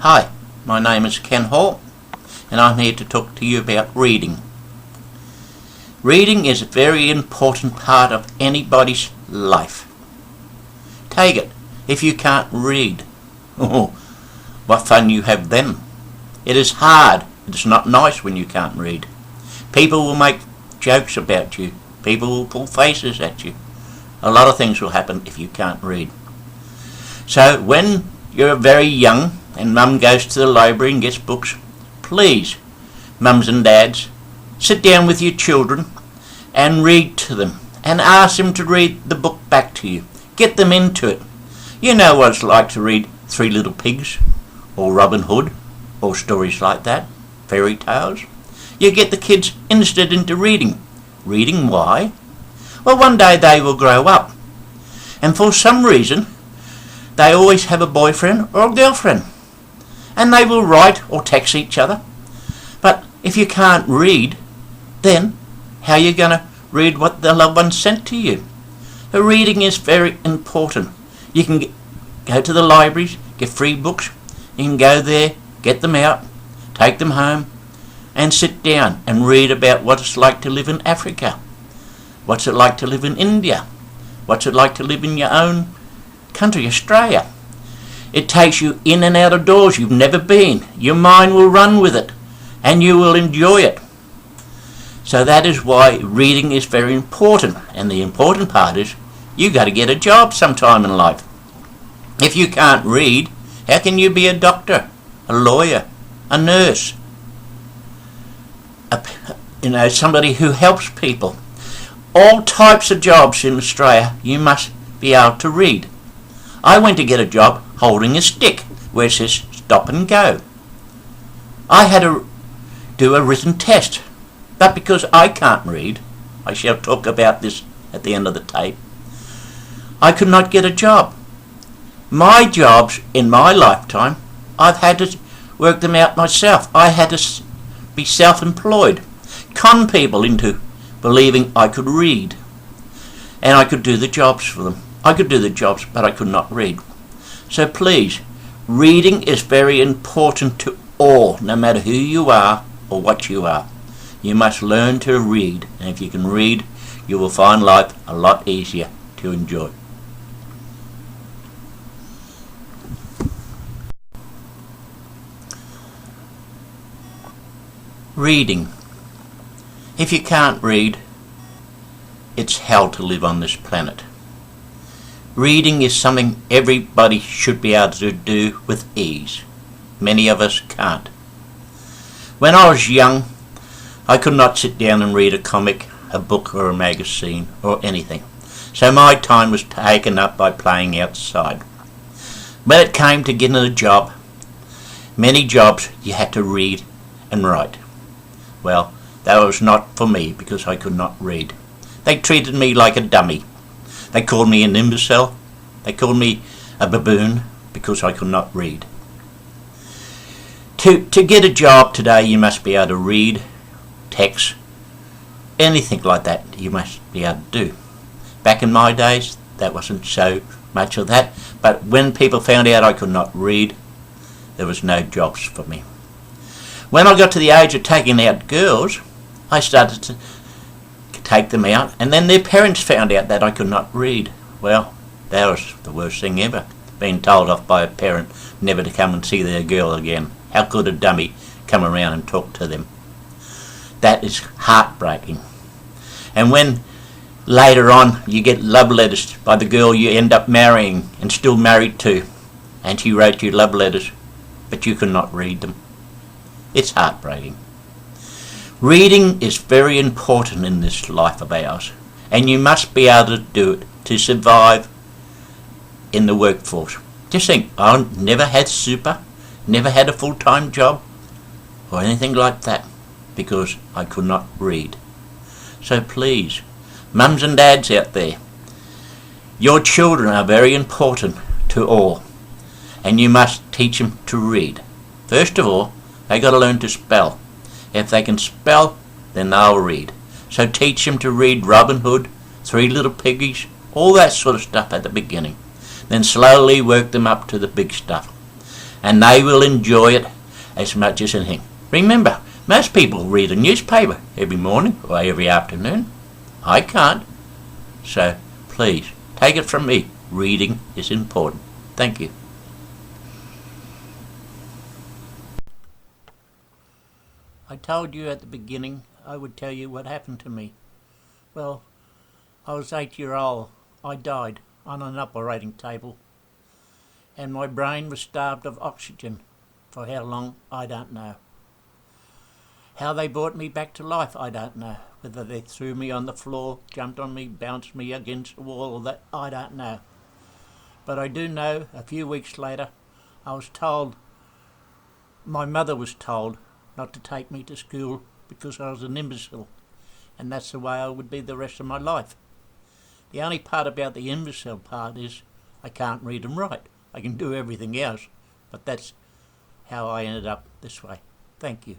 Hi, my name is Ken Hall, and I'm here to talk to you about reading. Reading is a very important part of anybody's life. Take it, if you can't read, oh, what fun you have then. It is hard, it's not nice when you can't read. People will make jokes about you, people will pull faces at you. A lot of things will happen if you can't read. So when you're very young and mum goes to the library and gets books, please, mums and dads, sit down with your children and read to them and ask them to read the book back to you. Get them into it. You know what it's like to read Three Little Pigs or Robin Hood or stories like that, fairy tales. You get the kids interested into reading. Reading why? Well, one day they will grow up, and for some reason they always have a boyfriend or a girlfriend, and they will write or text each other. But if you can't read, then how are you going to read what the loved one sent to you? Reading is very important. You can go to the libraries, get free books. You can go there, get them out, take them home, and sit down and read about what it's like to live in Africa. What's it like to live in India? What's it like to live in your own country, Australia? It takes you in and out of doors you've never been. Your mind will run with it, and you will enjoy it. So that is why reading is very important, and the important part is you got to get a job sometime in life. If you can't read, how can you be a doctor, a lawyer, a nurse, somebody who helps people? All types of jobs in Australia, you must be able to read. I went to get a job holding a stick where it says stop and go. I had to do a written test, but because I can't read, I shall talk about this at the end of the tape, I could not get a job. My jobs in my lifetime, I've had to work them out myself. I had to be self-employed, con people into believing I could read, and I could do the jobs for them. I could do the jobs, but I could not read. So please, reading is very important to all, no matter who you are or what you are. You must learn to read, and if you can read, you will find life a lot easier to enjoy. Reading. If you can't read, it's hell to live on this planet. Reading is something everybody should be able to do with ease. Many of us can't. When I was young, I could not sit down and read a comic, a book or a magazine or anything. So my time was taken up by playing outside. When it came to getting a job, many jobs you had to read and write. Well, that was not for me because I could not read. They treated me like a dummy. They called me an imbecile. They called me a baboon because I could not read. To get a job today, you must be able to read, text, anything like that you must be able to do. Back in my days, that wasn't so much of that, but when people found out I could not read, there was no jobs for me. When I got to the age of taking out girls, I started to take them out, and then their parents found out that I could not read. Well, that was the worst thing ever, being told off by a parent never to come and see their girl again. How could a dummy come around and talk to them? That is heartbreaking. And when later on you get love letters by the girl you end up marrying and still married to, and she wrote you love letters, but you could not read them, it's heartbreaking. Reading is very important in this life of ours, and you must be able to do it to survive in the workforce. Just think, I never had super, never had a full-time job or anything like that because I could not read. So please, mums and dads out there, your children are very important to all, and you must teach them to read. First of all, they got to learn to spell. If they can spell, then they'll read. So teach them to read Robin Hood, Three Little Piggies, all that sort of stuff at the beginning. Then slowly work them up to the big stuff. and they will enjoy it as much as anything. Remember, most people read a newspaper every morning or every afternoon. I can't. So please, take it from me, reading is important. Thank you. I told you at the beginning I would tell you what happened to me. Well, I was 8 years old. I died on an operating table, and my brain was starved of oxygen. For how long, I don't know. How they brought me back to life, I don't know. Whether they threw me on the floor, jumped on me, bounced me against the wall, or that, I don't know. But I do know a few weeks later, my mother was told not to take me to school because I was an imbecile, and that's the way I would be the rest of my life. The only part about the imbecile part is I can't read and write. I can do everything else, but that's how I ended up this way. Thank you.